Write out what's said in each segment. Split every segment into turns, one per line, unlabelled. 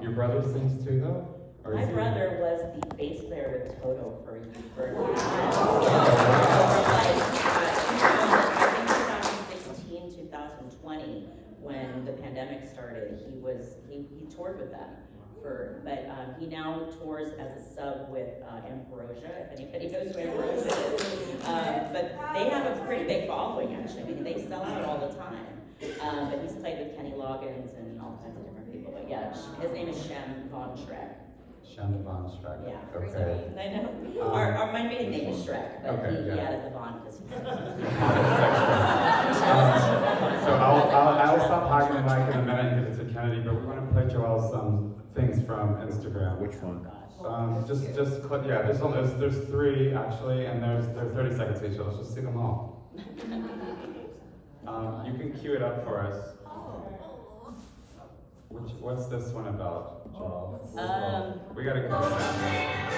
Your brother sings too, though?
My brother was the bass player with Toto for a few years. I think 2016, 2020, when the pandemic started, he toured with them. But he now tours as a sub with Ambrosia, if anybody knows who Ambrosia is. But they have a pretty big following, actually. I mean, they sell out all the time. But he's played with Kenny Loggins and all kinds of different people. But yeah, his name is Shem Von Shrek.
Shem Von Shrek.
Yeah.
Okay.
I know. My maiden name is Shrek, but
okay,
he added the Von because he's
so I'll stop hogging the mic in a minute and give it to Kennedy, but we want to play Joelle some things from Instagram.
Which one?
Just click, yeah, there's 3 actually, and they're 30 seconds each, so let's just sing them all. You can cue it up for us. What's this one about, Joelle? We gotta go with that.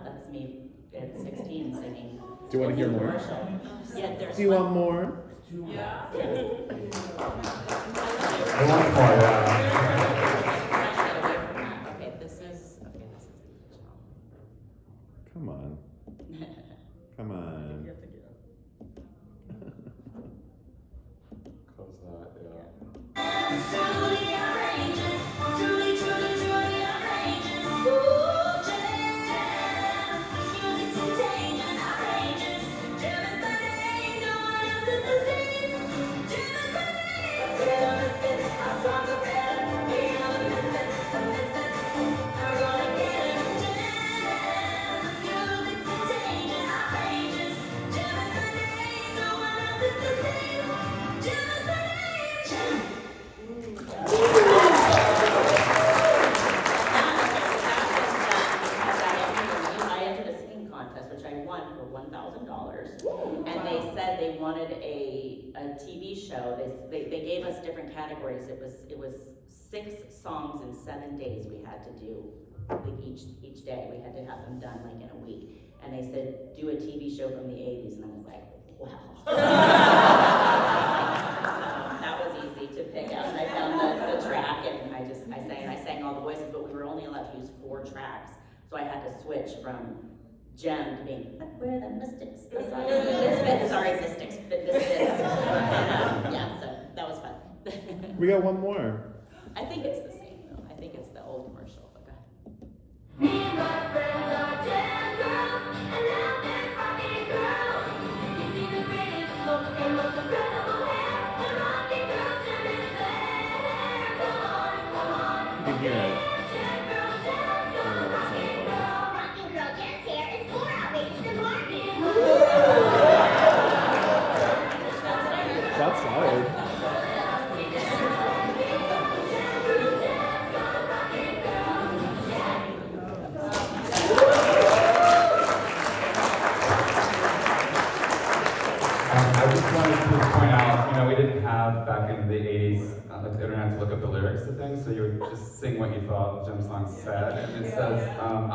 That's me at 16 singing.
Do you want to hear more?
Yeah, there's
Do you want more?
Yeah.
I want more, yeah.
Okay, this is the original.
Come on. Come on.
Close that, yeah. And they said they wanted a TV show. They gave us different categories. It was 6 songs in 7 days we had to do. Like each day we had to have them done like in a week. And they said do a TV show from the 80s, and I was like, wow. That was easy to pick out. And I found the track, and I sang all the voices, but we were only allowed to use 4 tracks, so I had to switch from Jem to being, but we're the mystics, misfits, sorry, mystics, misfits. Yeah, so that was fun.
We got one more.
I think it's the same though. I think it's the old commercial, but go ahead.
Me and my friends are jam girls, and now they're rocking girls. You see the greatest look and most incredible hair, the rocking girls everywhere. Come on,
You can hear it.
jam girl, rocking girl dance here is more outrageous than Martin.
That's loud.
I just wanted to point out, we didn't have back in the 80s the internet to look up the lyrics to things, so you would just sing what you thought the Jem song said. And it says on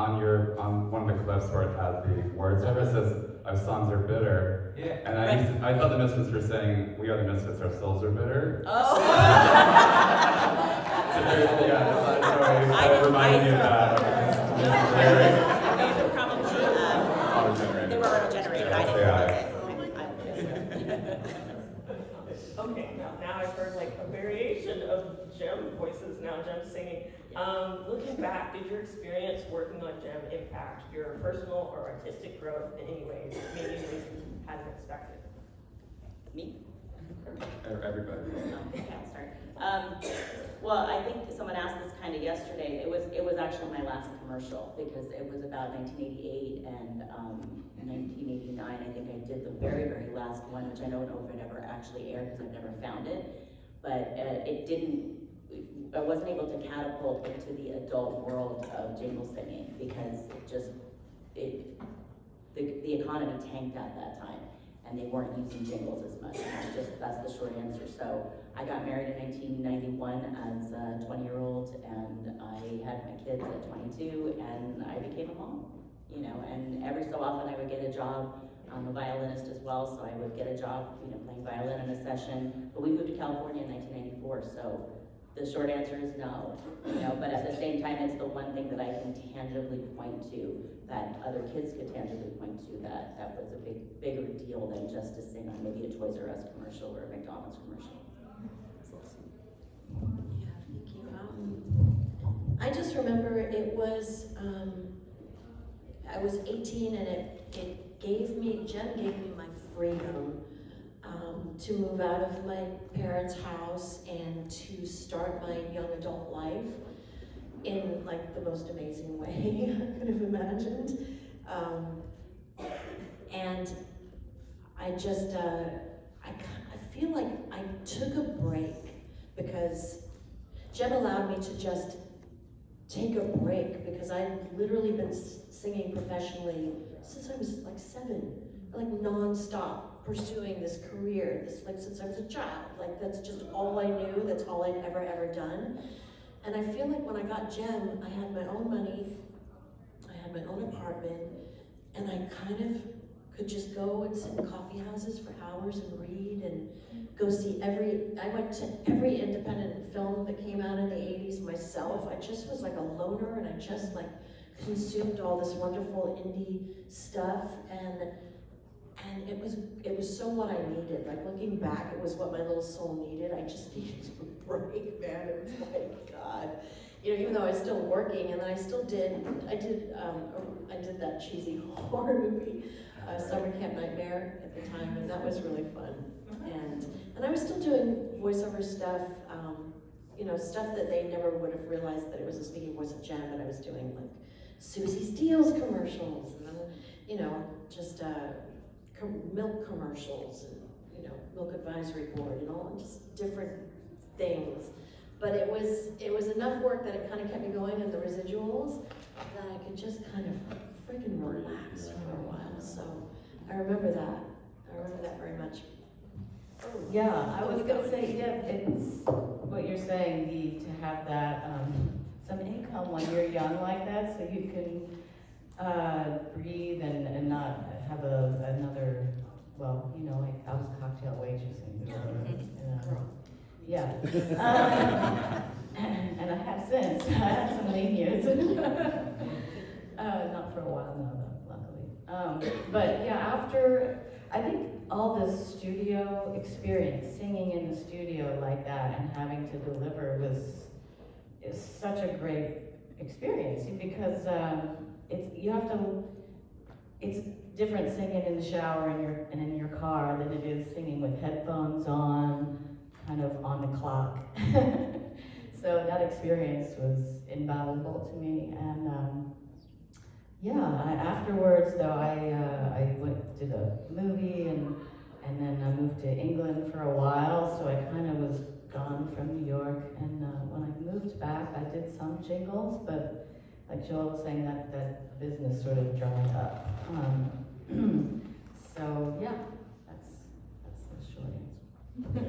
one of the clips where it had the words over, it says, "Our songs are bitter."
Yeah.
And I thought the Misfits were saying, "We are the Misfits, our souls are bitter."
Oh.
So it reminded me of that.
Those are probably they were auto-generated. I didn't know it.
Okay, now I've heard like a variation of Jem voices. Now Jem
just singing. Looking back, did your experience working on Gem impact your personal or artistic growth in any ways, maybe in ways you hadn't expected?
Me?
Everybody.
Okay, I'll start. Well, I think someone asked this kind of yesterday. It was actually my last commercial because it was about 1988 and 1989. I think I did the very, very last one, which I don't know if it ever actually aired because I've never found it. But it didn't. I wasn't able to catapult into the adult world of jingle singing because the economy tanked at that time. And they weren't using jingles as much. That's the short answer. So I got married in 1991 as a 20-year-old, and I had my kids at 22, and I became a mom. And every so often I would get a job. I'm a violinist as well, so I would get a job, playing violin in a session. But we moved to California in 1994, so the short answer is no. But at the same time, it's the one thing that I can tangibly point to that other kids could tangibly point to that was a bigger deal than just to sing on maybe a Toys R Us commercial or a McDonald's commercial.
Yeah, thank you. I just remember it was, I was 18 and Jen gave me my freedom to move out of my parents' house and to start my young adult life in like the most amazing way I could have imagined. And I just, I feel like I took a break because Jem allowed me to just take a break because I'd literally been singing professionally since I was like 7, like non-stop pursuing this career, since I was a child. Like that's just all I knew, that's all I'd ever done. And I feel like when I got Jem, I had my own money, I had my own apartment, and I kind of could just go and sit in coffee houses for hours and read and go see I went to every independent film that came out in the 80s myself. I just was like a loner and I just like consumed all this wonderful indie stuff and it was so what I needed. Like looking back, it was what my little soul needed. I just needed a break, man. It was like, God. Even though I was still working, and then I did that cheesy horror movie, Summer Camp Nightmare at the time, and that was really fun. And I was still doing voiceover stuff, stuff that they never would have realized that it was a speaking voice of Jem, but I was doing like Susie Steele's commercials, and then, just milk commercials, and milk advisory board, and all just different things. But it was enough work that it kind of kept me going in the residuals that I could just kind of freaking relax for a while. So I remember that. I remember that very much.
Yeah, I was gonna say, yeah, it's what you're saying, to have that, some income when you're young like that, so you can, breathe and not have another, like I was cocktail waitressing. Yeah. And I have since, I have some lean years. Not for a while now, though, luckily. But yeah, after, I think all this studio experience, singing in the studio like that and having to deliver is such a great experience because it's different singing in the shower and in your car than it is singing with headphones on, kind of on the clock. So that experience was invaluable to me. And afterwards though, I did a movie and then I moved to England for a while, so I kind of was gone from New York. And when I moved back, I did some jingles, but like Joelle was saying, that business sort of dried up. So yeah, that's the short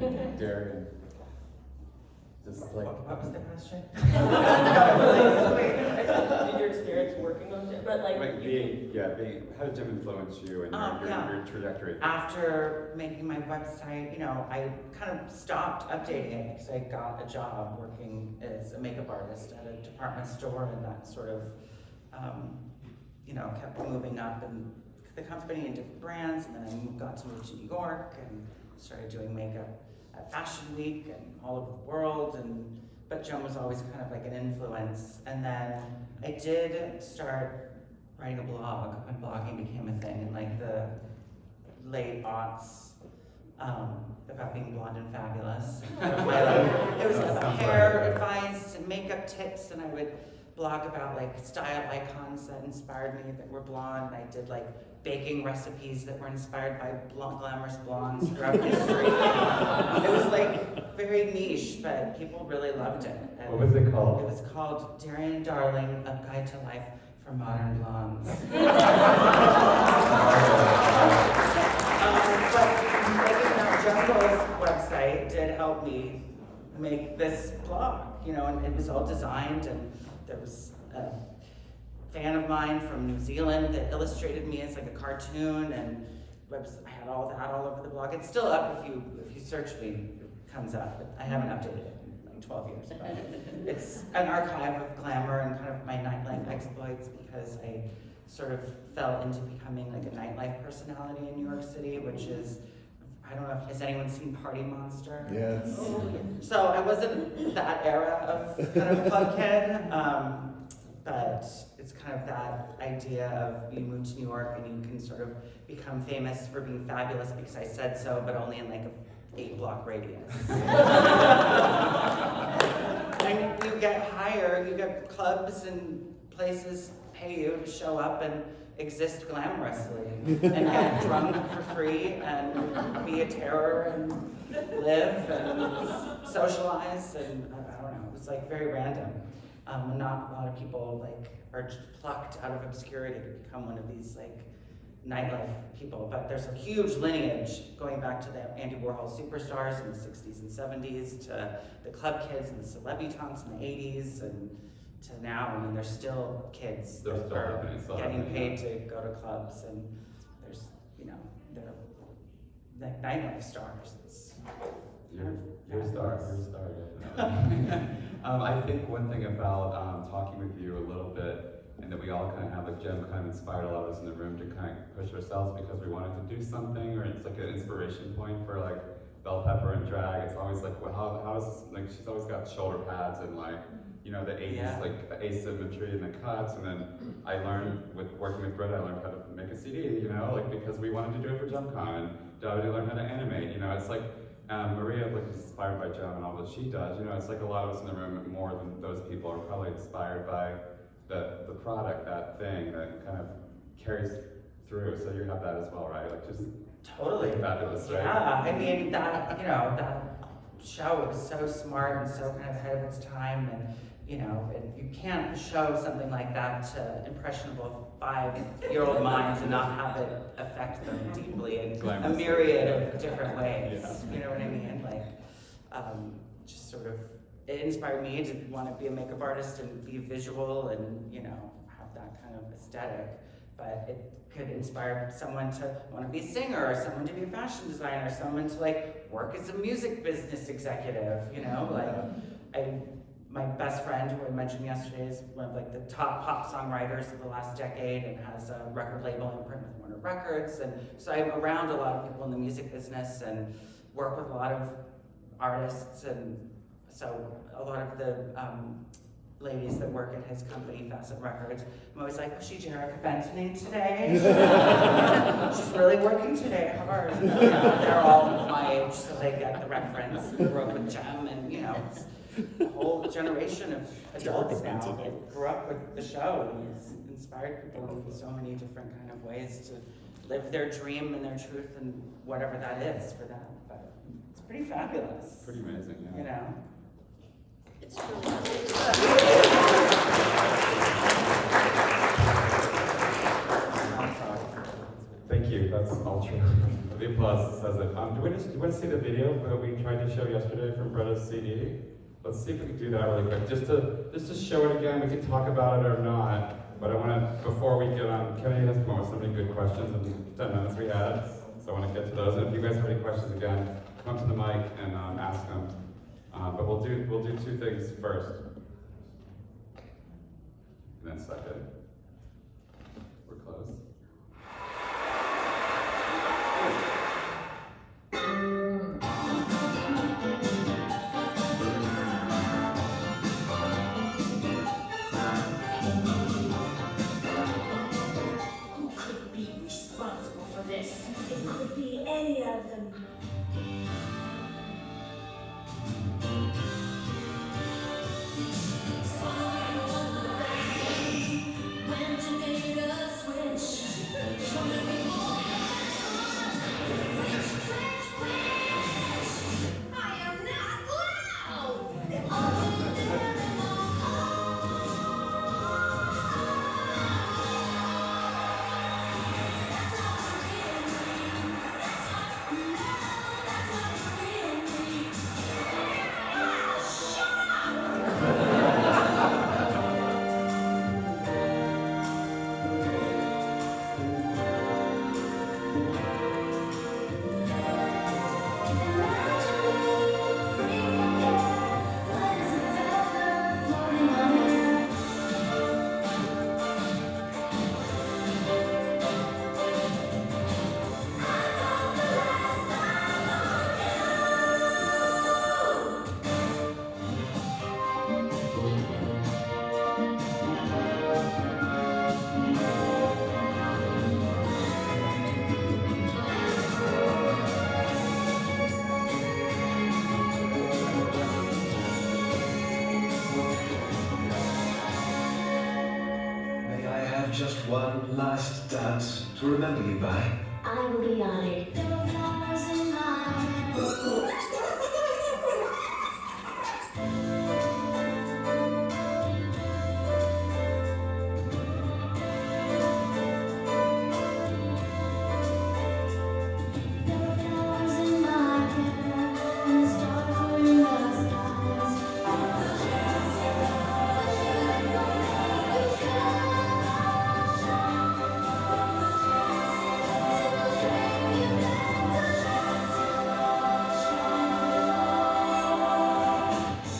answer.
Darian. Just like.
What was the question?
Did your experience working on it? But like,
how did Jem influence you and your trajectory?
After making my website, I kind of stopped updating it because I got a job working as a makeup artist at a department store, and that sort of, kept moving up in the company and different brands. And then I got to move to New York and started doing makeup at Fashion Week and all over the world, and but Jem was always kind of like an influence. And then I did start writing a blog when blogging became a thing in like the late aughts, about being blonde and fabulous. It was hair advice and makeup tips, and I would blog about like style icons that inspired me that were blonde. And I did like baking recipes that were inspired by glamorous blondes throughout history. It was like very niche, but people really loved it. And
What was it called?
it was called Darian and Darling, A Guide to Life for Modern Blondes. But making that Jumbo's website did help me make this blog, and it was all designed, and there was a fan of mine from New Zealand that illustrated me as like a cartoon, and I had all that all over the blog. It's still up if you search me, it comes up, but I haven't updated it in like 12 years. But it's an archive of glamour and kind of my nightlife exploits, because I sort of fell into becoming like a nightlife personality in New York City, which is, I don't know, has anyone seen Party Monster?
Yes.
So I wasn't that era of kind of club kid, but it's kind of that idea of you move to New York and you can sort of become famous for being fabulous because I said so, but only in like a 8-block radius. And you get hired, you get clubs and places pay you to show up and exist glamorously and get drunk for free and be a terror and live and socialize, and I don't know, it's like very random. Not a lot of people like are just plucked out of obscurity to become one of these like nightlife people, but there's a huge lineage going back to the Andy Warhol superstars in the 60s and 70s, to the club kids and the celebritantes in the 80s, and to now. I mean, there's still kids
They're
that
still
are
happening, still
getting
happening,
paid to go to clubs, and there's, they're like nightlife stars. It's
You're a star, definitely. I think one thing about talking with you a little bit, and that we all kind of have, like Jem kind of inspired a lot of us in the room to kind of push ourselves because we wanted to do something, or it's like an inspiration point for like Bell Pepper and drag. It's always like, well, how is, like, she's always got shoulder pads and like, the 80s, like the asymmetry and the cuts, and then I learned working with Britta, I learned how to make a CD, like because we wanted to do it for JemCon, and Davide learned how to animate, it's like, Maria like is inspired by Jem and all that she does, it's like a lot of us in the room, more than those people, are probably inspired by the product, that thing that kind of carries through, so you have that as well, right? Like just
totally
fabulous, right?
Yeah, I mean that, that show was so smart and so kind of ahead of its time, and and you can't show something like that to impressionable 5-year-old minds and not have it affect them deeply in a myriad of different ways. Yeah. You know what I mean? Like, just sort of, it inspired me to want to be a makeup artist and be visual and, have that kind of aesthetic. But it could inspire someone to want to be a singer, or someone to be a fashion designer, or someone to like work as a music business executive, my best friend, who I mentioned yesterday, is one of like the top pop songwriters of the last decade and has a record label imprint with Warner Records. And so I'm around a lot of people in the music business and work with a lot of artists. And so a lot of the ladies that work at his company, Facet Records, I'm always like, was she Jerica Bentoning today? She's really working today hard. They're all my age, so they get the reference. I grew up with Jem, and it's a whole generation of adults now that grew up with the show, and it's inspired people in so many different kind of ways to live their dream and their truth, and whatever that is for them. But it's pretty fabulous.
Pretty amazing, yeah.
It's really
Thank you, that's all true. The applause says it. Do you want to see the video that we tried to show yesterday from Britta's CD? Let's see if we can do that really quick. Just to show it again, we can talk about it or not. But I want to, before we get on, Kennedy has come up with so many good questions in the 10 minutes we had. So I want to get to those. And if you guys have any questions, again, come up to the mic and ask them. But we'll do 2 things first. And then second. We're close.
just one last dance to remember you by.
I will be honored. There were flowers in my hair. There were flowers in my hair, and the stars were in the skies.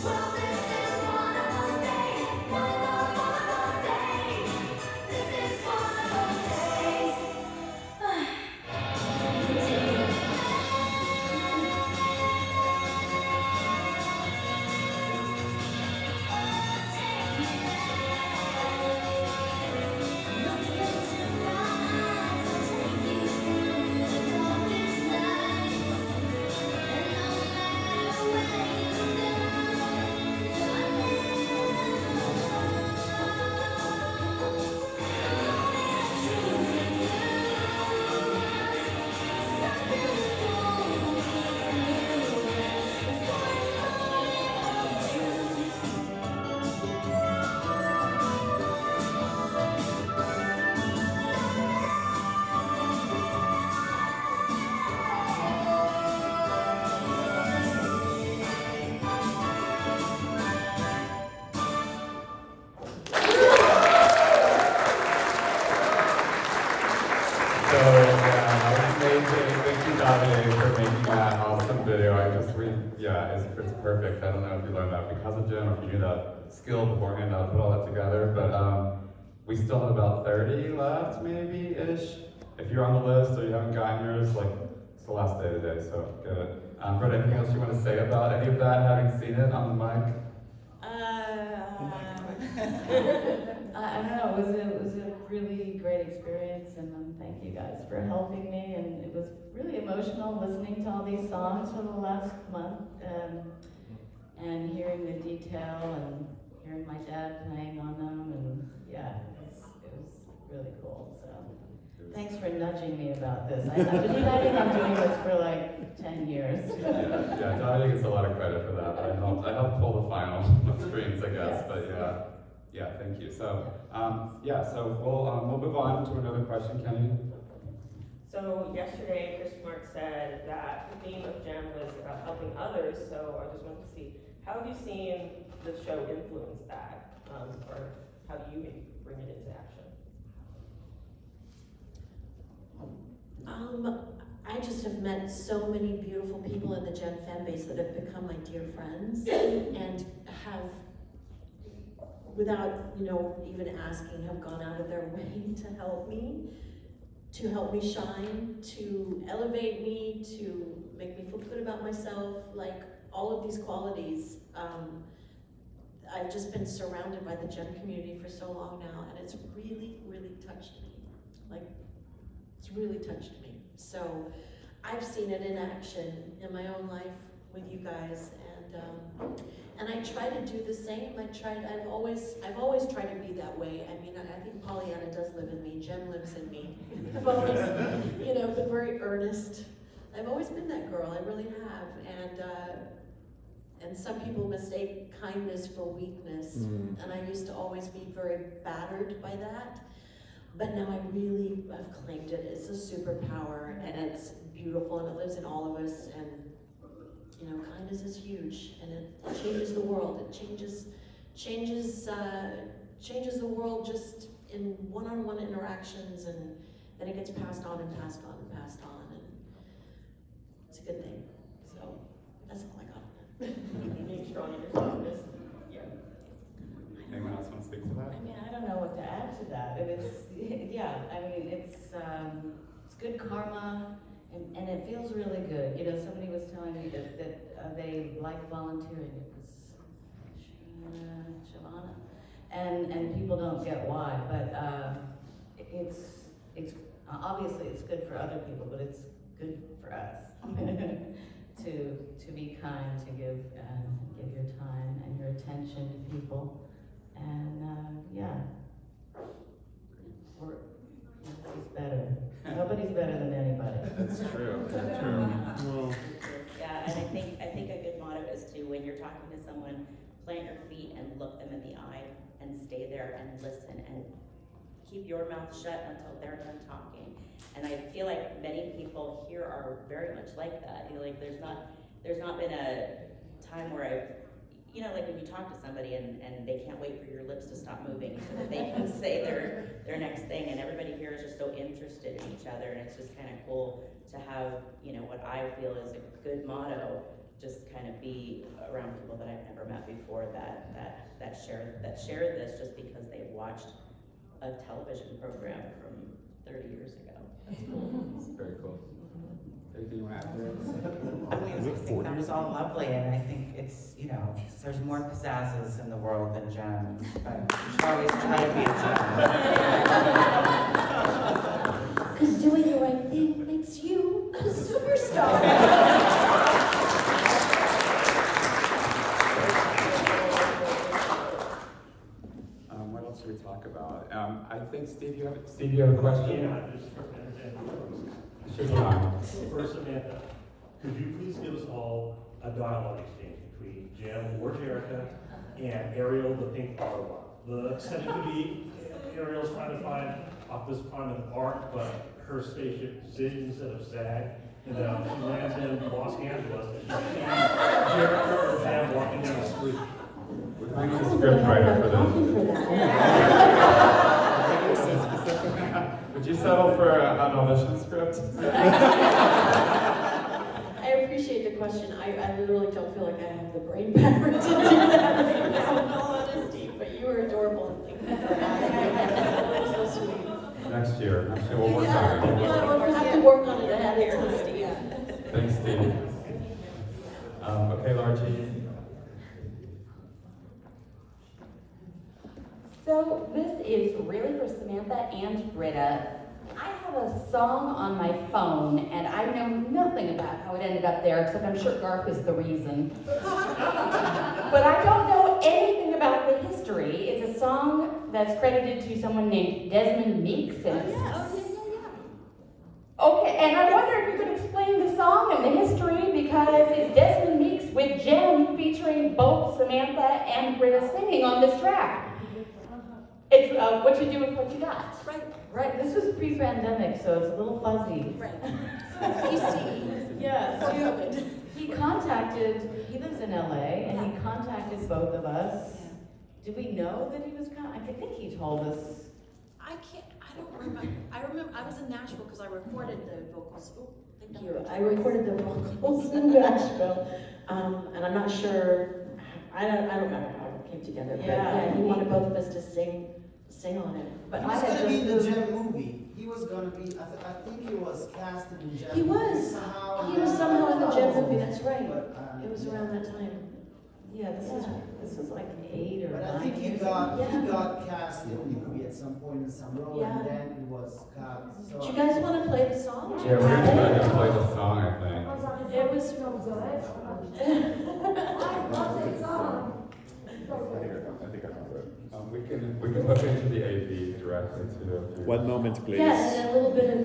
Well, this is one of those days, one of those days. This is one of those days.
So, yeah, that was amazing. Thank you, Darian, for making that awesome video. It's perfect. I don't know if you learned that because of Jem, or if you knew that skill beforehand, to put all that together. But we still have about 30 left, maybe-ish. If you're on the list or you haven't gotten yours, it's the last day today, so get it. Britta, anything else you want to say about any of that, having seen it on the mic?
I don't know, it was a really great experience, and thank you guys for helping me, and it was really emotional listening to all these songs for the last month, and hearing the detail, and hearing my dad playing on them, and yeah, it was really cool, so. Thanks for nudging me about this. I've been planning on doing this for like 10 years.
Yeah, Darian gets a lot of credit for that. I helped pull the final strings, I guess,
Yes.
but yeah, thank you. So, so we'll move on to another question, Kenny.
So yesterday, Chris Mark said that the theme of Gem was about helping others, so I just wanted to see, how have you seen the show influence that? Or how do you maybe bring it into action?
I just have met so many beautiful people in the Gen fan base that have become my dear friends and have, without, even asking, have gone out of their way to help me shine, to elevate me, to make me feel good about myself, like all of these qualities. I've just been surrounded by the Gen community for so long now, and it's really, really touched me. It's really touched me. So I've seen it in action in my own life with you guys, and I try to do the same. I've always tried to be that way. I mean, I think Pollyanna does live in me. Jem lives in me. I've always, been very earnest. I've always been that girl. I really have. And some people mistake kindness for weakness, and I used to always be very battered by that. But now I really have claimed it. It's a superpower, and it's beautiful, and it lives in all of us. And kindness is huge, and it changes the world. It changes the world just in one-on-one interactions, and then it gets passed on and passed on and passed on, and it's a good thing. So that's all I got.
Being strong in yourself is, yeah.
Anyone else want to speak to that?
I mean, I don't know what to add to that. It's good karma, and it feels really good. Somebody was telling me that they like volunteering. It was Shavana, and people don't get why, but it's obviously it's good for other people, but it's good for us to be kind, to give your time and your attention to people, and Nobody's better. Nobody's better than anybody.
That's true. That's true. Well,
Yeah, and I think a good motto is to, when you're talking to someone, plant your feet and look them in the eye and stay there and listen and keep your mouth shut until they're done talking. And I feel like many people here are very much like that. You know, like there's not been a time where I've, you know, like when you talk to somebody and they can't wait for your lips to stop moving so that they can say their next thing, and everybody here is just so interested in each other, and it's just kind of cool to have, you know, what I feel is a good motto, just kind of be around people that I've never met before that share this just because they've watched a television program from 30 years ago. That's cool.
It's very cool. Anything you want to add there?
I think that was all lovely, and I think it's, you know, there's more pizzazzes in the world than Jem, but we should always try to be a Jem.
Because doing the right thing makes you a superstar.
What else should we talk about? I think Steve, you have a question?
Yeah, just for
Sure, John.
First, Samantha, could you please give us all a dialogue exchange between Jem or Jerica and Ariel, the pink butterfly? The setting could be Ariel's trying to find Optimus Prime in the park, but her spaceship zigs instead of zag, and she lands in Los Angeles, and she sees Jerica or Jem walking down the street.
We might need a script writer for this. Would you settle for an audition script?
I appreciate the question. I literally don't feel like I have the brain power to do that right now, in all honesty, but you were adorable, and thank you for asking. So sweet.
Next year we'll work on it.
We'll have to work on it ahead of time.
Thanks, Steve. Okay, Laura G.
So this is really for Samantha and Britta. I have a song on my phone, and I know nothing about how it ended up there, except I'm sure Garth is the reason. But I don't know anything about the history. It's a song that's credited to someone named Desmond Meeks. And Okay, and I wonder if you could explain the song and the history, because it's Desmond Meeks with Jem featuring both Samantha and Britta singing on this track. It's what you do with what you got.
Right, this was pre-pandemic, so it's a little fuzzy.
Right.
Yeah, he lives in LA, and he contacted both of us. Do we know that he was I think he told us.
I don't remember. I remember I was in Nashville because I recorded the vocals. Oh, thank you.
I recorded the vocals in Nashville, and I'm not sure. I don't remember how it came together. But yeah, he wanted both of us to sing on it. But
he was going to be in the Jem movie. He was going to be. I think he was casted in Jem.
He was. He was somehow in the Jem movie. That's right.
But,
it was around that time. Yeah,
This was like 8 or 9
But I think he
years
got
ago.
he got cast in the movie at some point in some role,
Yeah.
and then it was cut. So
Do you guys want to play the song?
Yeah, we're going to play the song, I think.
It was from good.
I think I remember it.
We can look into the AV directly too.
One moment, please.
Yes, and a little bit of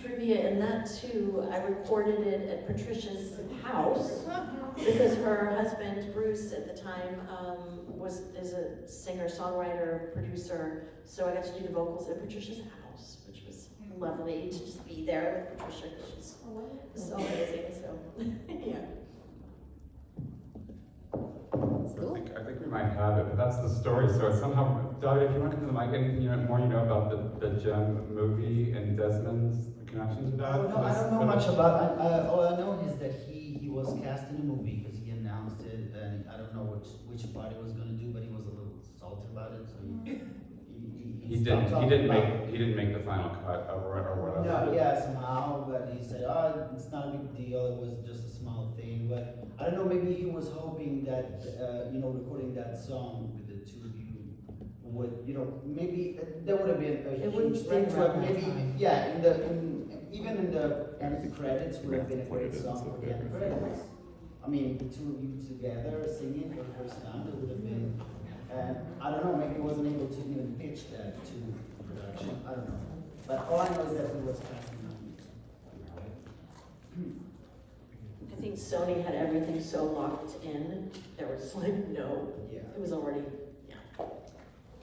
trivia in that too. I recorded it at Patricia's house because her husband Bruce at the time is a singer, songwriter, producer. So I got to do the vocals at Patricia's house, which was lovely to just be there with Patricia because she's so amazing. So yeah.
So I think we might have it, but that's the story. So it's somehow, Darian, if you want to come to the mic, anything more you know about the Jem movie and Desmond's connection to that?
I don't know much about. All I know is that he was cast in a movie because he announced it, and I don't know which part he was going to do, but he was a little salty about it, so
he didn't make the final cut or whatever.
No, yeah, somehow, but he said, oh, it's not a big deal, it was just a small thing, but I don't know, maybe he was hoping that, recording that song with the two of you would, maybe there would have been a huge thing to it, maybe, yeah, even in the end credits would have been a great song for the end credits. I mean, the two of you together singing for the first time, it would have been, and I don't know, maybe he wasn't able to even pitch that to production, I don't know. But all I know is that he was passing out music.
I think Sony had everything so locked in, there was like, no,
Yeah.
it was already, yeah.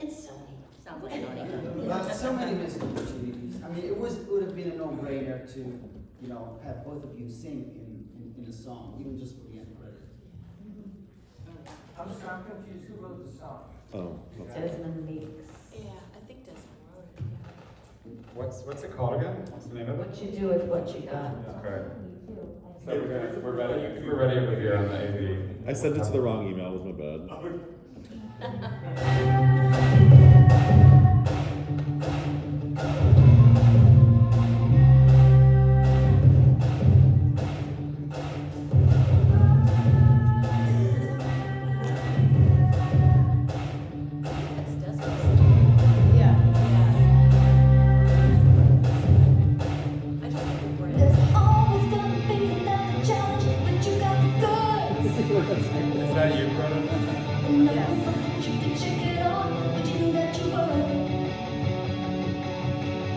It's Sony.
Sounds like Sony.
But so many missed opportunities. I mean, it would have been a no-brainer to, you know, have both of you sing in a song, even just for the end credits.
I'm sorry, I'm confused. Who wrote the song?
Oh, that's
Desmond Meeks.
Yeah, I think Desmond wrote it, yeah.
What's it called again? What's the name of it?
What you do with what you got.
Okay. So we're ready. We're ready over here on the AV.
I sent it to the wrong email. It was my bad.
That's Desmond.
Yeah.
I just think we're
There's always gonna be another challenge, but you got the goods.
Is that you, brother?
You can check it off, but you knew that you would.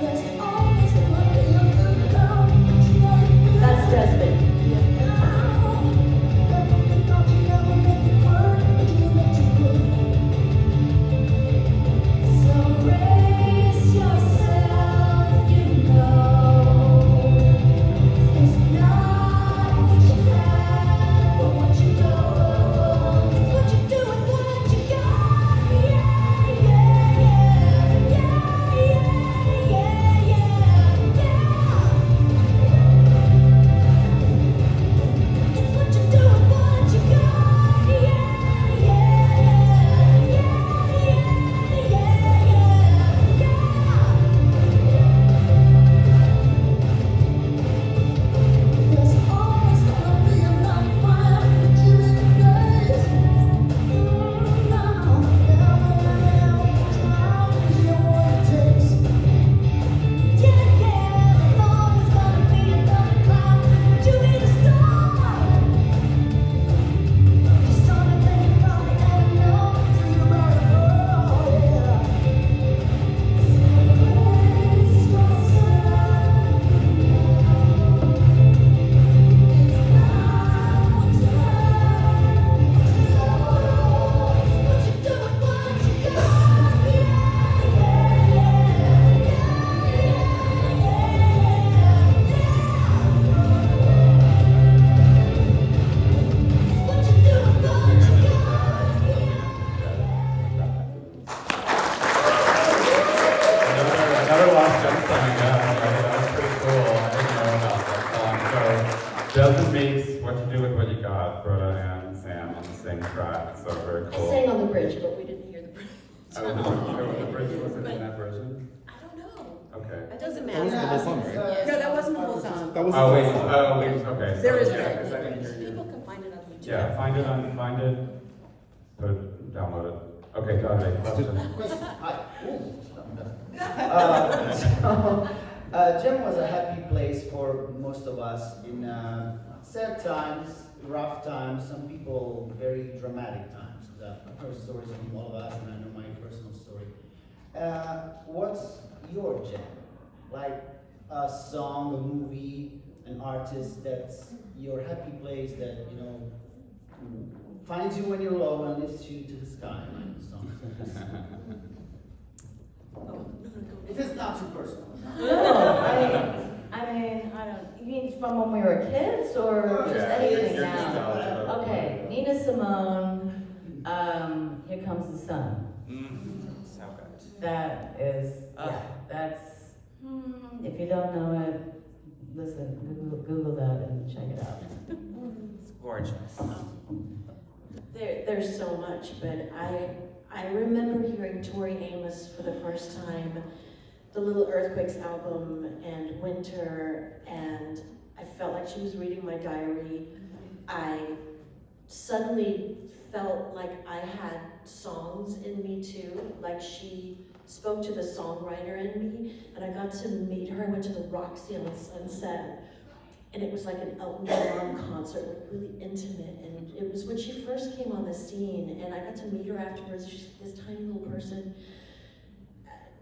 There's always gonna be another girl, but you know you will.
That's Desmond.
Thought you never make it work, but you knew that you would. So brace yourself, you know. It's not what you have, but what you don't. It's what you do with what you got. Yeah, yeah, yeah, yeah, yeah, yeah, yeah. It's what you do with what you got. Yeah, yeah, yeah, yeah, yeah, yeah, yeah. There's always gonna be another fire, but you in the place. Now, never try, 'cause you know what it takes. Yeah, yeah, there's always gonna be another cloud, but you need to start. You started thinking about it and you know, so you better go, yeah. Brace yourself, it's not what you have, what you do with what you got. Yeah, yeah, yeah, it's what you do with what you
Another lost gem coming up. That was pretty cool. I didn't know about that song. So, Desmond Meeks, What You Do With What You Got, Britta and Sam on the same track. So very
I
cool.
sang on the bridge, but we didn't hear the bridge.
Oh, the bridge wasn't in that version?
I don't know.
Okay.
It doesn't
That wasn't the
matter.
whole song, right?
No, that wasn't the whole song.
That was
Oh, wait, okay.
There is
Yeah,
a
'cause I didn't hear you.
People can find it on YouTube.
Yeah, find it, put it, download it. Okay, Dave, question.
Gem was a happy place for most of us in sad times, rough times, some people very dramatic times. I've heard stories from all of us, and I know my personal story. What's your Gem? Like a song, a movie, an artist that's your happy place that, you know, finds you when you're low and lifts you to the sky, like the song. If it's not too personal.
No, I mean, I don't, you mean from when we were kids or just anything
your
now?
nostalgia.
Okay, Nina Simone, Here Comes the Sun.
So good.
That is, yeah, that's, if you don't know it, listen, Google that and check it out.
It's gorgeous.
There's so much, but I remember hearing Tori Amos for the first time, the Little Earthquakes album and Winter, and I felt like she was reading my diary. I suddenly felt like I had songs in me too, like she spoke to the songwriter in me, and I got to meet her. I went to the Roxy on Sunset, and it was like an Elton John concert, like really intimate, and it was when she first came on the scene, and I got to meet her afterwards. She's this tiny little person.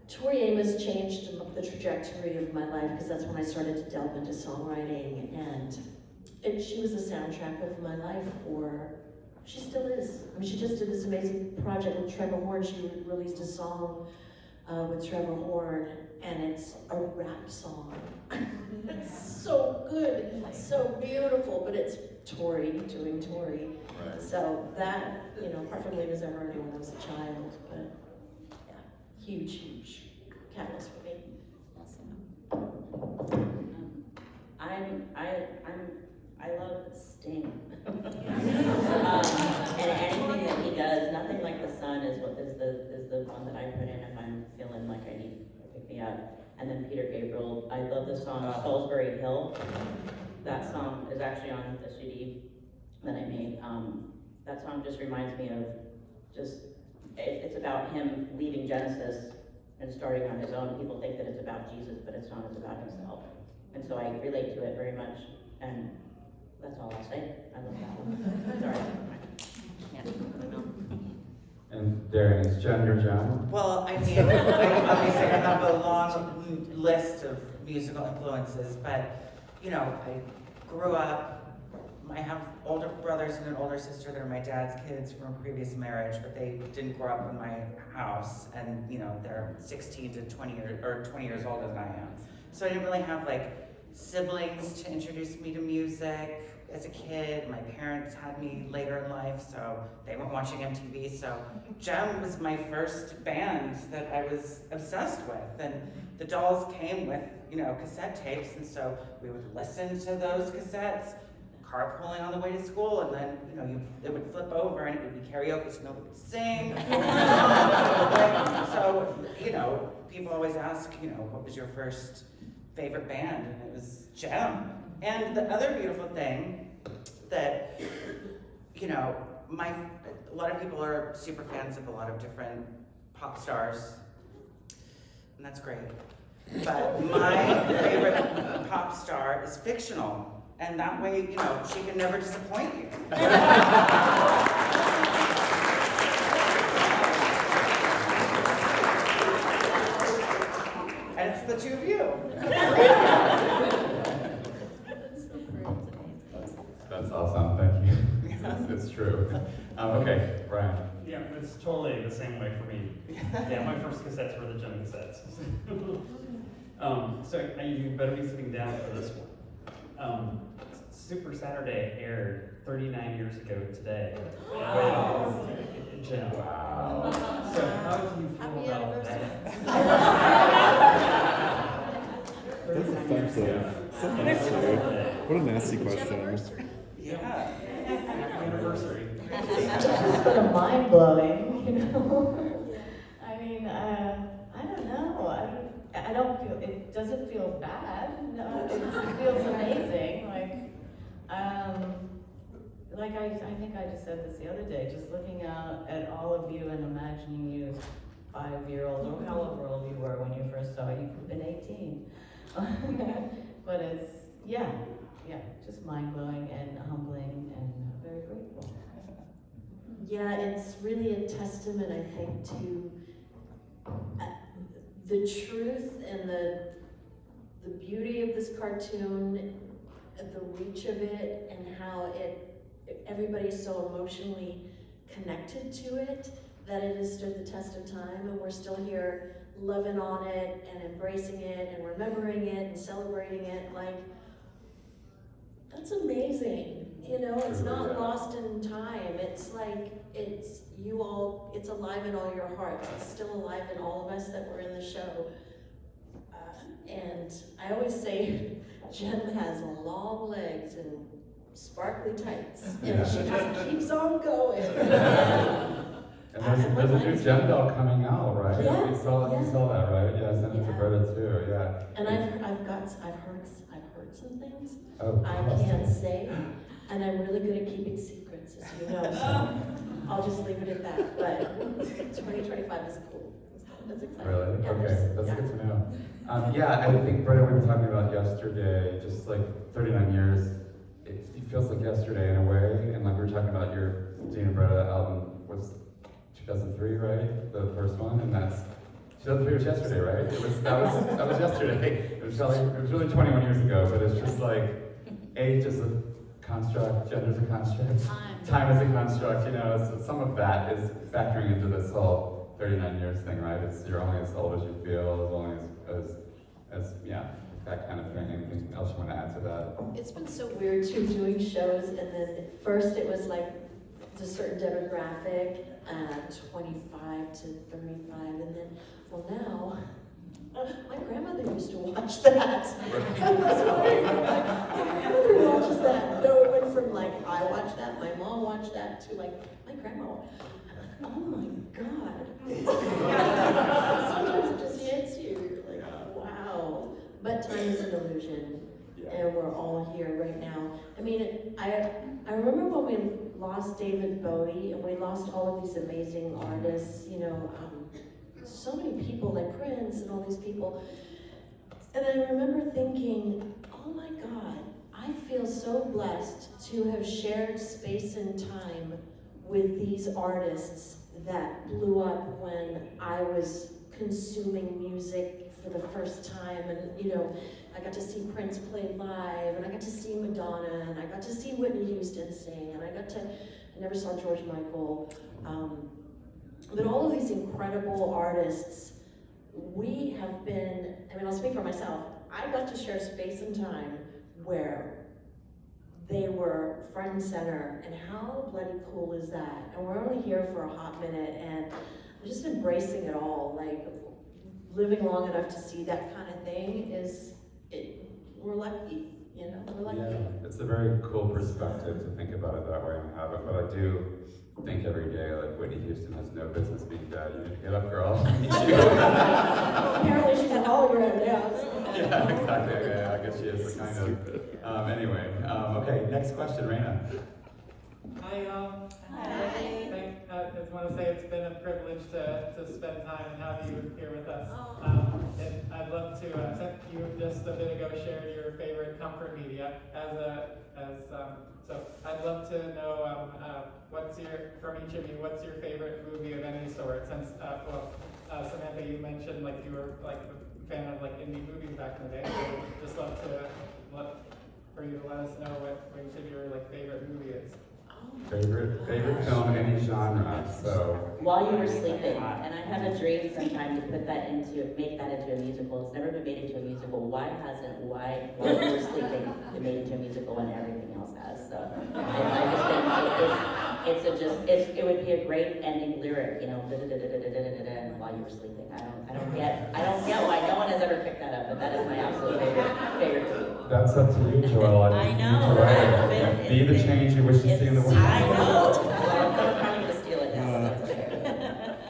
Tori Amos changed the trajectory of my life because that's when I started to delve into songwriting, and she was the soundtrack of my life she still is. I mean, she just did this amazing project with Trevor Horn. She released a song with Trevor Horn, and it's a rap song. It's so good, so beautiful, but it's Tori doing Tori.
Right.
So that, apart from Lena's ever already when I was a child, but yeah, huge catalyst for me.
I love Sting. And anything that he does, Nothing Like the Sun is the one that I put in if I'm feeling like I need to pick me up. And then Peter Gabriel, I love the song Salisbury Hill. That song is actually on the CD that I made. That song just reminds me of it's about him leaving Genesis and starting on his own. People think that it's about Jesus, but it's not, it's about himself. And so I relate to it very much, and that's all I'll say. I love that one. Sorry.
And Darian, is Jem your jam?
Well, I mean, obviously I have a long list of musical influences, but, I grew up, I have older brothers and an older sister that are my dad's kids from a previous marriage, but they didn't grow up in my house, and, they're 16 to 20 years older than I am. So I didn't really have, siblings to introduce me to music. As a kid, my parents had me later in life, so they weren't watching MTV, so Jem was my first band that I was obsessed with, and the Dolls came with, cassette tapes, and so we would listen to those cassettes, carpooling on the way to school, and then, it would flip over and it would be karaoke, so nobody would sing. So, people always ask, what was your first favorite band? And it was Jem. And the other beautiful thing that, a lot of people are super fans of a lot of different pop stars, and that's great. But my favorite pop star is fictional, and that way, she can never disappoint you. And it's the two of you.
That's awesome, thank you. It's true. Okay, Brian.
Yeah, it's totally the same way for me. Yeah, my first cassettes were the Jem cassettes. So you better be sitting down for this one. Super Saturday aired 39 years ago today.
Wow.
Jem.
Wow.
So how do you feel about that?
That's offensive. So nasty. What a nasty question.
Yeah.
Happy anniversary.
It's just sort of mind blowing, I mean, I don't know. I don't feel, it doesn't feel bad. No, it feels amazing. I think I just said this the other day, just looking out at all of you and imagining you as 5-year-old or however old you were when you first saw it. You could have been 18. But it's, just mind blowing and humbling and very grateful.
Yeah, it's really a testament, I think, to the truth and the beauty of this cartoon, the reach of it, and how everybody's so emotionally connected to it that it has stood the test of time, and we're still here loving on it and embracing it and remembering it and celebrating it. That's amazing. It's not lost in time. It's it's alive in all your hearts. It's still alive in all of us that were in the show. And I always say Jem has long legs and sparkly tights, and she just keeps on going.
And there's a new Jem doll coming out, right?
Yeah,
You saw that, right? Yeah, I sent it to Britta too, yeah.
And I've heard some things
Oh,
I can't say, and I'm really good at keeping secrets, as you know, so I'll just leave it at that, but 2025 is cool. That's exciting.
Really?
Yeah,
Okay, that's good to know. I think, Britta, we were talking about yesterday, just 39 years, it feels like yesterday in a way, and we were talking about your Dina Britta album was 2003, right? The first one, and that's It was yesterday, right? That was yesterday. It was really 21 years ago, but it's just like age is a construct, gender is a construct, time is a construct. You know, so some of that is factoring into this whole 39 years thing, right? It's you're only as old as you feel, as long as yeah, that kind of thing. Anything else you want to add to that?
It's been so weird too, doing shows, and then at first it was like a certain demographic, 25 to 35, and then, well now, my grandmother used to watch that. My grandmother watches that. No, it went from like, I watched that, my mom watched that, to like, my grandma. Oh my God. Sometimes it just hits you, you're like, wow. But time is an illusion, and we're all here right now. I mean, I remember when we lost David Bowie, and we lost all of these amazing artists, you know, so many people like Prince and all these people. And I remember thinking, oh my God, I feel so blessed to have shared space and time with these artists that blew up when I was consuming music for the first time. And you know, I got to see Prince play live, and I got to see Madonna, and I got to see Whitney Houston sing, and I never saw George Michael. But all of these incredible artists, we have been, I mean, I'll speak for myself, I got to share space and time where they were front and center, and how bloody cool is that? And we're only here for a hot minute, and I'm just embracing it all, like living long enough to see that kind of thing we're lucky, you know, we're lucky.
Yeah, it's a very cool perspective to think about it that way and have it, but I do think every day, like, Whitney Houston has no business being dead. You need to get up, girl.
Apparently she's a hologram now.
Yeah, exactly. Yeah, I guess she is kind of. Anyway, okay, next question, Raina.
Hi, I just want to say it's been a privilege to spend time and have you here with us. And I'd love to, since you just a bit ago shared your favorite comfort media, so I'd love to know from each of you, what's your favorite movie of any sort? Since, Samantha, you mentioned like you were like a fan of like indie movies back in the day, so just love for you to let us know what each of your like favorite movie is.
Favorite film, any genre, so.
While You Were Sleeping, and I have a dream sometime to make that into a musical. It's never been made into a musical. Why hasn't While You Were Sleeping been made into a musical when everything else has? So I just think it would be a great ending lyric, you know, while you were sleeping. I don't get why no one has ever picked that up, but that is my absolute favorite.
That's up to you, Joelle.
I know, right?
Be the change you wish to see in the world.
I know. I'm probably gonna steal it now, so that's okay.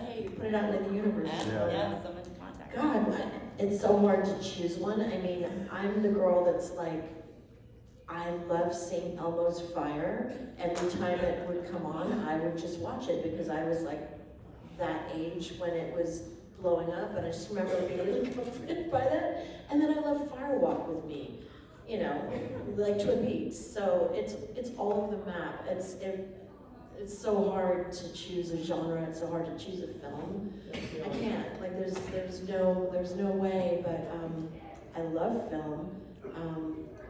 Hey, put it out in the universe.
Yeah, someone to contact.
God, it's so hard to choose one. I mean, I'm the girl that's like, I love St. Elmo's Fire. Every time it would come on, I would just watch it because I was like that age when it was blowing up, and I just remember being really comforted by that. And then I love Fire Walk with Me, you know, like Twin Peaks. So it's all over the map. It's so hard to choose a genre. It's so hard to choose a film. I can't. Like there's no way. But I love film.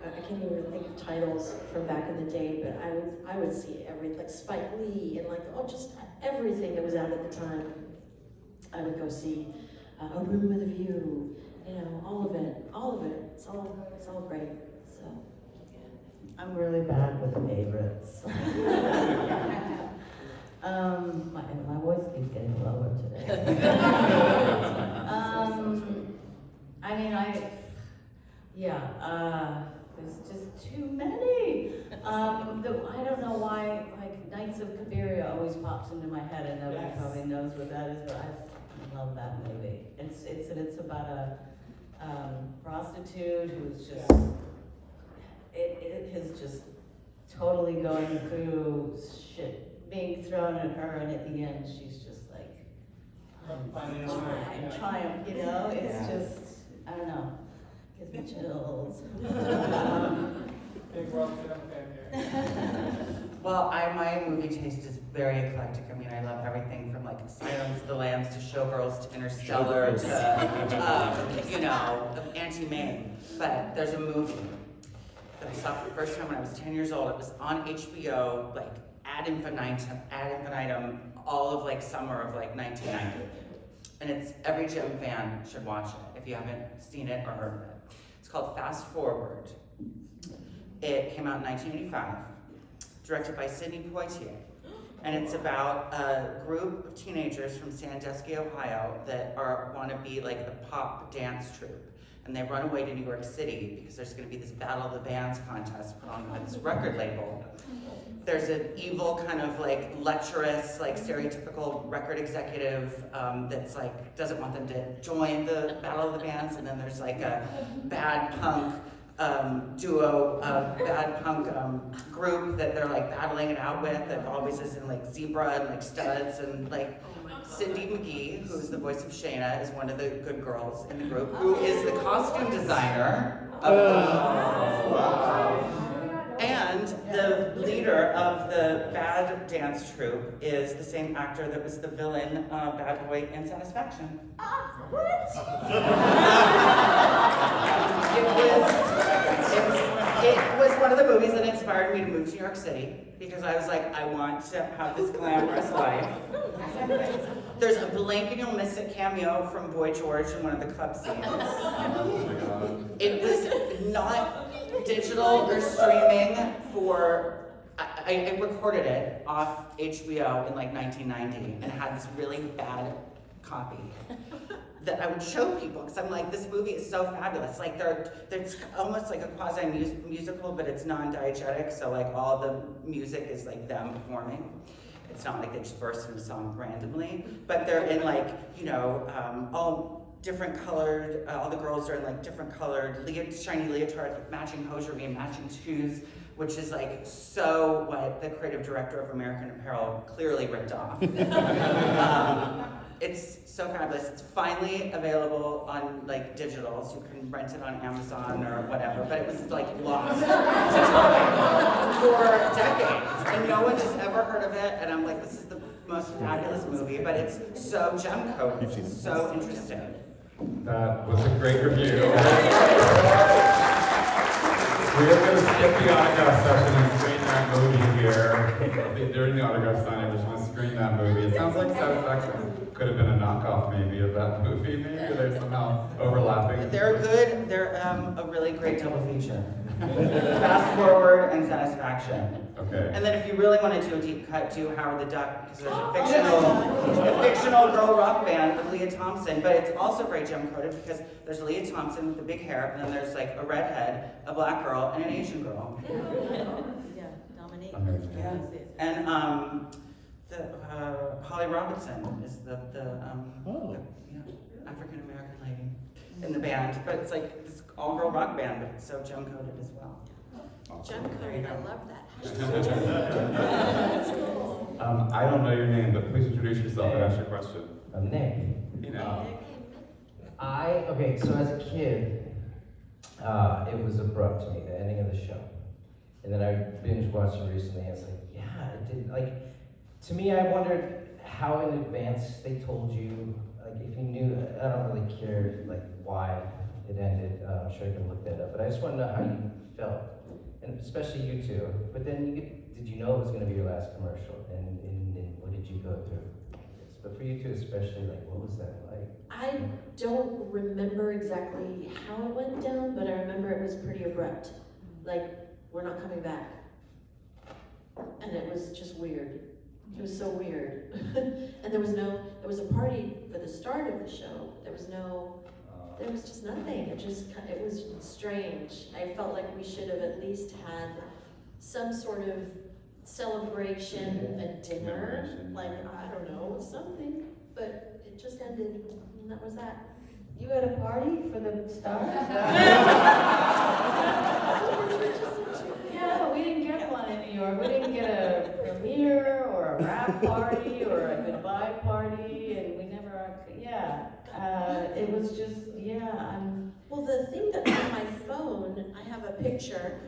I can't even think of titles from back in the day, but I would see everything, like Spike Lee and like just everything that was out at the time. I would go see A Room with a View, you know, all of it. It's all great. So yeah.
I'm really bad with favorites. My voice keeps getting lower today. There's just too many. I don't know why, like, Knights of Cabiria always pops into my head, and nobody probably knows what that is, but I love that movie. It's about a prostitute who's just, it is just totally going through shit being thrown at her, and at the end, she's just like, triumph, you know? It's just, I don't know. Gives me chills.
Big World Film fan here.
Well, my movie taste is very eclectic. I mean, I love everything from like Silence of the Lambs thanks to Showgirls to Interstellar to, Anti-Maine. But there's a movie that I saw for the first time when I was 10 years old. It was on HBO, like ad infinitum, all of like summer of like 1990. And it's every Gem fan should watch it if you haven't seen it or heard of it. It's called Fast Forward. It came out in 1985, directed by Sidney Poitier. And it's about a group of teenagers from Sandusky, Ohio that want to be like a pop dance troupe. And they run away to New York City because there's going to be this Battle of the Bands contest put on by this record label. There's an evil kind of like lecherous, like stereotypical record executive that's like doesn't want them to join the Battle of the Bands, and then there's like a bad punk duo, bad punk group that they're like battling it out with that always is in like zebra and like studs and like Cindy McGee, who's the voice of Shayna, is one of the good girls in the group, who is the costume designer of and the leader of the bad dance troupe is the same actor that was the villain, bad boy in Satisfaction. It was one of the movies that inspired me to move to New York City because I was like, I want to have this glamorous life. There's a blank and you'll miss it cameo from Boy George in one of the club scenes. It was not digital or streaming for, I recorded it off HBO in like 1990 and had this really bad copy that I would show people because I'm like, this movie is so fabulous. Like there's almost like a quasi-musical, but it's non-diegetic, so like all the music is like them performing. It's not like they just burst into song randomly, but they're in like, all different colored, all the girls are in like different colored, shiny leotards with matching hosiery and matching shoes, which is like so what the creative director of American Apparel clearly ripped off. It's so fabulous. It's finally available on like digital, so you can rent it on Amazon or whatever, but it was like lost to time for decades, and no one has ever heard of it, and I'm like, this is the most fabulous movie, but it's so gem-coded, so interesting.
That was a great review. We are going to skip the autograph session and screen that movie here. During the autograph sign, I just want to screen that movie. It sounds like Satisfaction could have been a knockoff maybe of that movie. Maybe they're somehow overlapping.
They're good. They're a really great double feature. Fast Forward and Satisfaction.
Okay.
And then if you really want to do a deep cut, do Howard the Duck, because there's a fictional girl rock band with Leah Thompson, but it's also very gem-coded because there's Leah Thompson with the big hair, and then there's like a redhead, a black girl, and an Asian girl.
Yeah, Dominique.
Yeah. And Holly Robinson is the African American lady in the band, but it's like this all-girl rock band, but it's so gem-coded as well.
Gem-coded, I love that.
That's cool.
I don't know your name, but please introduce yourself and ask your question.
I'm Nick. Okay, so as a kid, it was abrupt to me, the ending of the show. And then I binge watched it recently, and I was like, yeah, it did, like, to me, I wondered how in advance they told you, like, if you knew, I don't really care, like, why it ended. I'm sure you can look that up, but I just want to know how you felt, and especially you two. But then, did you know it was going to be your last commercial, and what did you go through? But for you two especially, like, what was that like?
I don't remember exactly how it went down, but I remember it was pretty abrupt. Like, we're not coming back. And it was just weird. It was so weird. And there was a party for the start of the show. There was just nothing. It was strange. I felt like we should have at least had some sort of celebration, a dinner, like, I don't know, something. But it just ended, and that was that.
You had a party for the stars? Yeah, we didn't get one in New York. We didn't get a premiere or a wrap party or a goodbye party, and we never, it was just,
Well, the thing that on my phone, I have a picture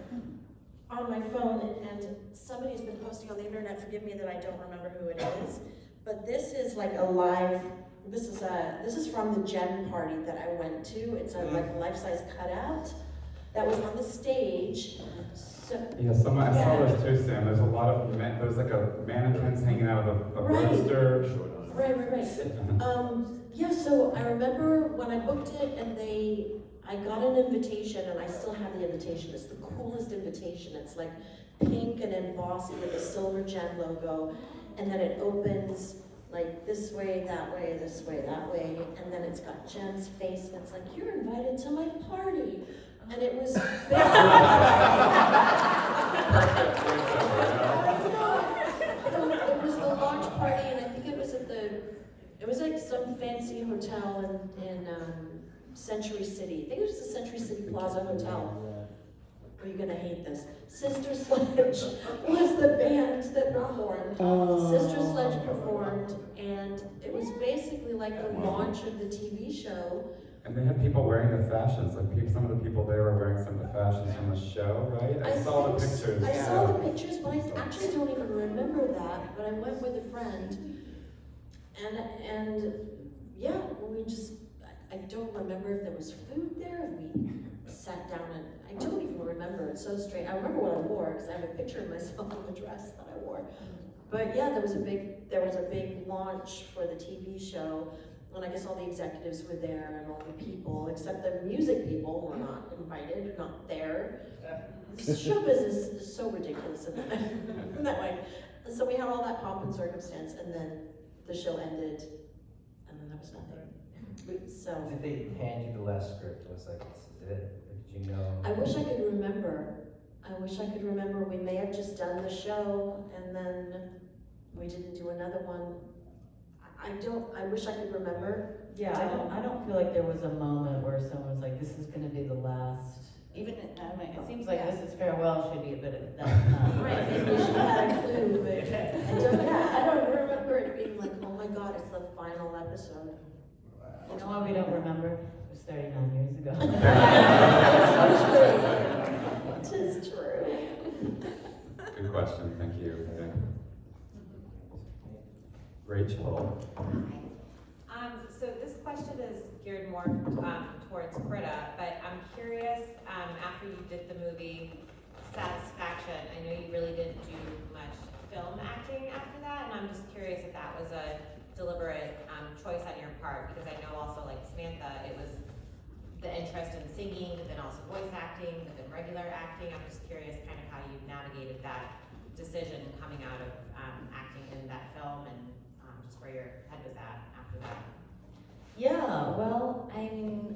on my phone, and somebody's been posting on the internet, forgive me that I don't remember who it is, but this is like a live this is from the Gem party that I went to. It's a like life-size cutout that was on the stage. So,
Yeah, I saw those too, Sam. There's a lot of, there's like a mannequins hanging out of a
Right.
roadster.
Right. Yeah, so I remember when I booked it and I got an invitation, and I still have the invitation. It's the coolest invitation. It's like pink and embossed with a silver Gem logo, and then it opens like this way, that way, this way, that way, and then it's got Gem's face, and it's like, you're invited to my party. And it was it was the launch party, and I think it was it was like some fancy hotel in Century City. I think it was the Century City Plaza Hotel. Are you gonna hate this? Sister Sledge was the band that performed. Sister Sledge performed, and it was basically like the launch of the TV show.
And they had people wearing the fashions, like some of the people there were wearing some of the fashions from the show, right? I saw the pictures.
I saw the pictures, but I actually don't even remember that. But I went with a friend, and yeah, I don't remember if there was food there, if we sat down, and I don't even remember. It's so strange. I remember what I wore, because I have a picture of myself in the dress that I wore. But yeah, there was a big launch for the TV show. And I guess all the executives were there, and all the people, except the music people were not invited, not there. Show business is so ridiculous in that way. And so we had all that pomp and circumstance, and then the show ended, and then there was nothing. So
Did they hand you the last script? It was like, this is it? Or did you know?
I wish I could remember. We may have just done the show, and then we didn't do another one. I wish I could remember.
Yeah, I don't feel like there was a moment where someone was like, this is gonna be the last. Even, I mean, it seems like this is farewell should be a bit of that.
Right, maybe we should have had a clue, but I don't remember it being like, oh my God, it's the final episode.
You know why we don't remember? It was 39 years ago.
It is true.
Good question, thank you. Rachel.
So this question is geared more towards Britta, but I'm curious, after you did the movie Satisfaction, I know you really didn't do much film acting after that, and I'm just curious if that was a deliberate choice on your part, because I know also like Samantha, it was the interest in singing, but then also voice acting, but then regular acting. I'm just curious kind of how you navigated that decision coming out of acting in that film, and just where your head was at after that.
Yeah, well, I mean,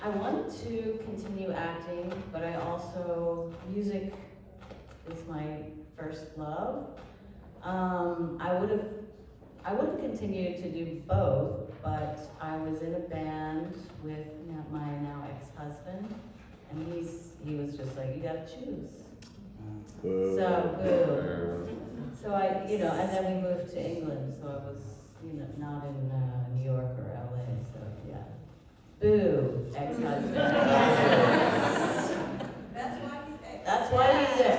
I wanted to continue acting, but I also, music is my first love. I would have continued to do both, but I was in a band with my now ex-husband, and he was just like, you gotta choose.
Boo.
So, boo. So and then we moved to England, so I was, not in New York or LA, so yeah. Boo, ex-husband. That's why he's there.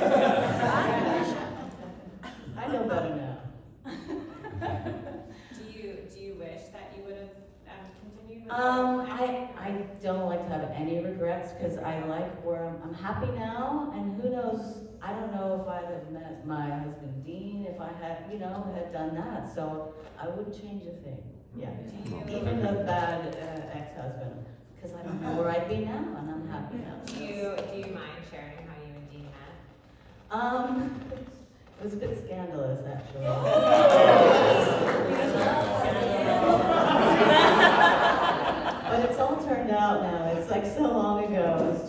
I know better now.
Do you wish that you would have continued with
I don't like to have any regrets, because I like where I'm happy now, and who knows, I don't know if I'd have met my husband Dean if I had, had done that, so I wouldn't change a thing, yeah. Even the bad ex-husband, because I don't know where I'd be now, and I'm happy now.
Do you mind sharing how you and Dean met?
It was a bit scandalous, actually. But it's all turned out now. It's like so long ago. It was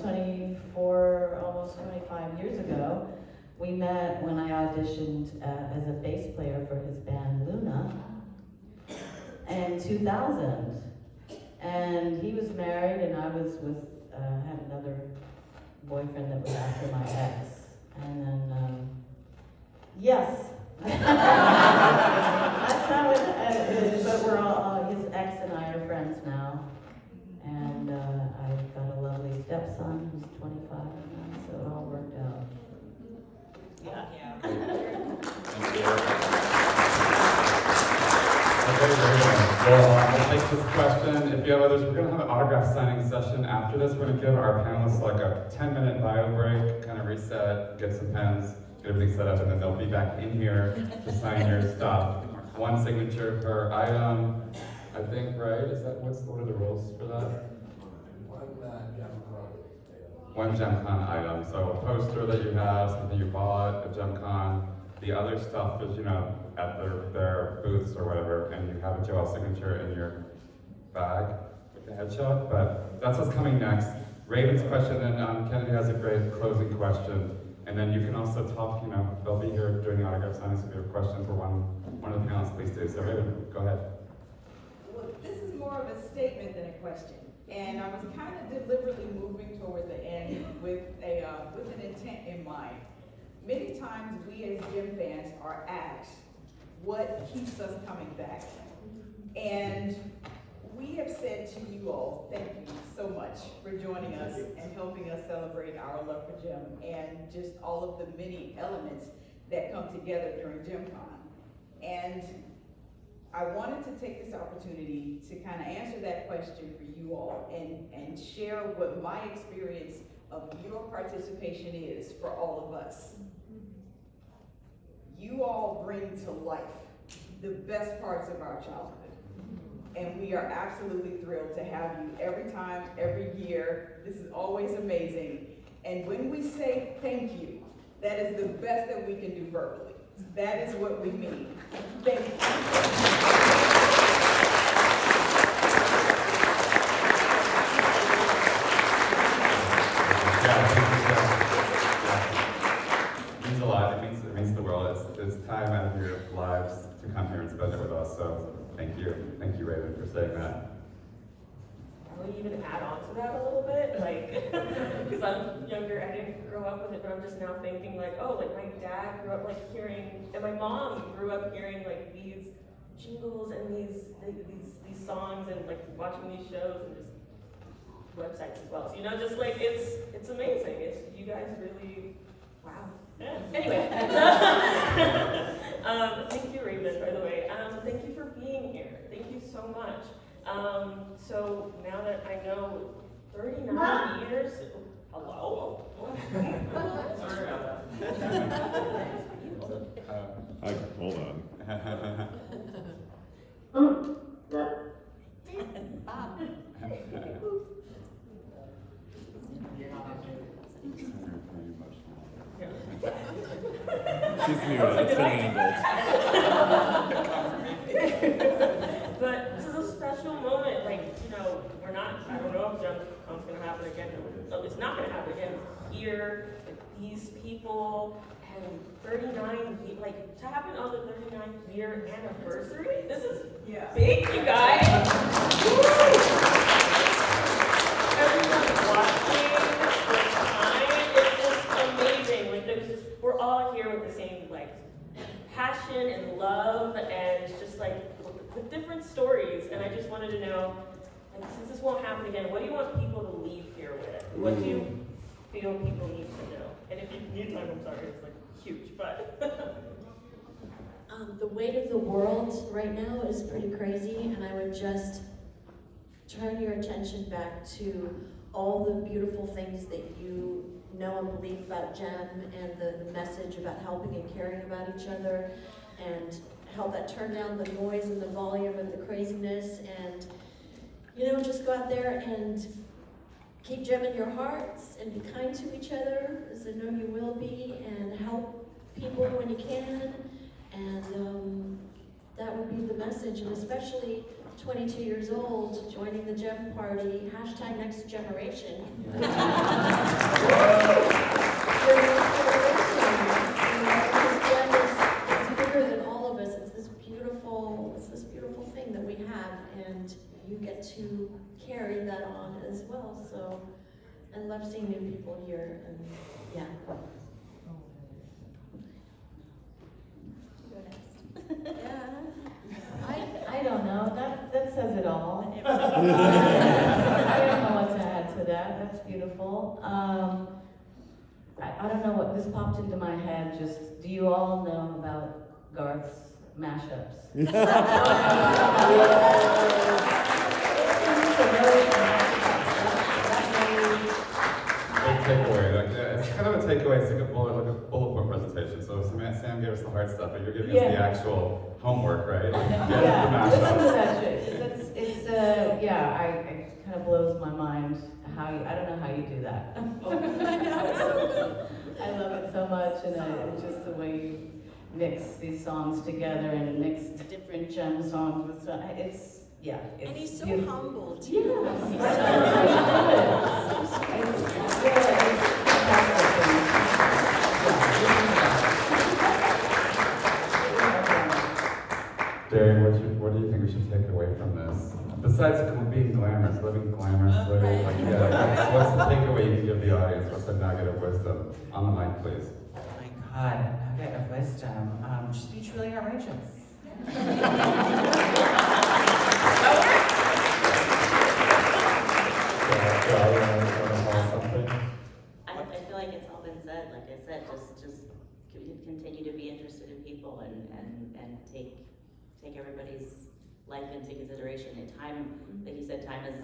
almost 25 years ago. We met when I auditioned as a bass player for his band Luna in 2000. And he was married, and I was had another boyfriend that was after my ex. And then, yes. That's how it is, but we're all, his ex and I are friends now. And I've got a lovely stepson who's 25 now, so it all worked out. Yeah.
Thank you. Well, we'll take this question. If you have others, we're going to have an autograph signing session after this. We're going to give our panelists like a 10-minute bio break, kind of reset, get some pens, get everything set up, and then they'll be back in here to sign your stuff. One signature per item, I think, right? What are the rules for that? One JemCon item. So a poster that you have, something you bought, a JemCon. The other stuff is, at their booths or whatever, and you have a Joelle signature in your bag with the headshot. But that's what's coming next. Raven's question, and Kennedy has a great closing question. And then you can also talk, they'll be here doing the autograph signings. If you have a question for one of the panelists, please do. So Raven, go ahead.
Well, this is more of a statement than a question. And I was kind of deliberately moving toward the end with an intent in mind. Many times we as Jem fans are asked what keeps us coming back. And we have said to you all, thank you so much for joining us and helping us celebrate our love for Jem and just all of the many elements that come together during JemCon. And I wanted to take this opportunity to kind of answer that question for you all and share what my experience of your participation is for all of us. You all bring to life the best parts of our childhood. And we are absolutely thrilled to have you every time, every year. This is always amazing. And when we say thank you, that is the best that we can do verbally. That is what we mean. Thank you.
It means a lot. It means the world. It's time out of your lives to come here and spend it with us. So thank you, Raven, for saying that.
I'll even add on to that a little bit, because I'm younger, I didn't grow up with it, but I'm just now thinking my dad grew up hearing, and my mom grew up hearing these jingles and these songs and watching these shows and just websites as well. So it's amazing. You guys really, wow. Yeah. Anyway, thank you, Raven, by the way. Thank you for being here. Thank you so much. So now that I know 39 years, hello? Sorry about that.
Hold on. She's muted, it's been handled.
But this is a special moment, I don't know if JemCon's gonna happen again. No, it's not gonna happen again. Here, these people, and 39, to happen on the 39th year anniversary, this is big, you guys. Everyone watching, the time, it's just amazing. We're all here with the same, passion and love, and it's just with different stories. And I just wanted to know, since this won't happen again, what do you want people to leave here with? What do you feel people need to know? And if you need time, I'm sorry, it's huge, but.
The weight of the world right now is pretty crazy, and I would just turn your attention back to all the beautiful things that you know and believe about Jem and the message about helping and caring about each other, and help that turn down the noise and the volume and the craziness, and just go out there and keep Jem in your hearts and be kind to each other, as I know you will be, and help people when you can, and that would be the message. And especially 22 years old, joining the Jem party, #next generation. It's bigger than all of us. It's this beautiful thing that we have, and you get to carry that on as well. So, and love seeing new people here, and yeah.
I don't know, that says it all. I don't know what to add to that, that's beautiful. I don't know what, this popped into my head, do you all know about Garth's mashups.
Big takeaway, like, it's kind of a takeaway, it's like a bullet point presentation. So Sam gave us the hard stuff, but you're giving us the actual homework, right? Like, get the
Listen to
mashup.
that shit. It's it kind of blows my mind how you, I don't know how you do that. I love it so much, and it's just the way you mix these songs together and mix different gem songs with stuff. It's
And he's so
beautiful.
humble too.
Yes.
He's
Darian, what do you think we should take away from this? Besides being glamorous, living glamorous, living, like, what's the takeaway you can give the audience? What's the nugget of wisdom? On the mic, please.
Oh my God, a nugget of wisdom. Just be truly outrageous.
I feel like it's all been said, like I said, just continue to be interested in people and take everybody's life into consideration. And time, like you said, time is,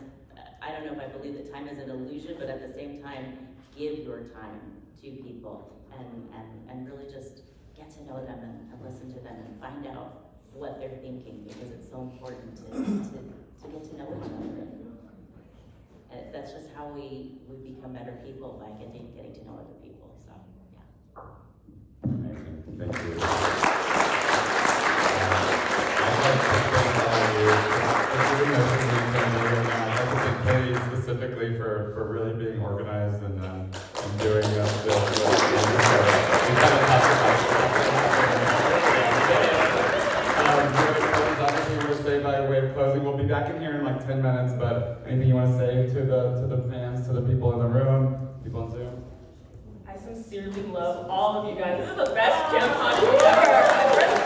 I don't know if I believe that time is an illusion, but at the same time, give your time to people and really just get to know them and listen to them and find out what they're thinking, because it's so important to get to know each other. And that's just how we become better people, by getting to know other people, so, yeah.
Amazing, thank you. I'd like to thank Katie specifically for really being organized and doing this. We kind of talked about you want to say by way of closing? We'll be back in here in like 10 minutes, but anything you want to say to the fans, to the people in the room, people on Zoom?
I sincerely love all of you guys. This is the best JemCon ever.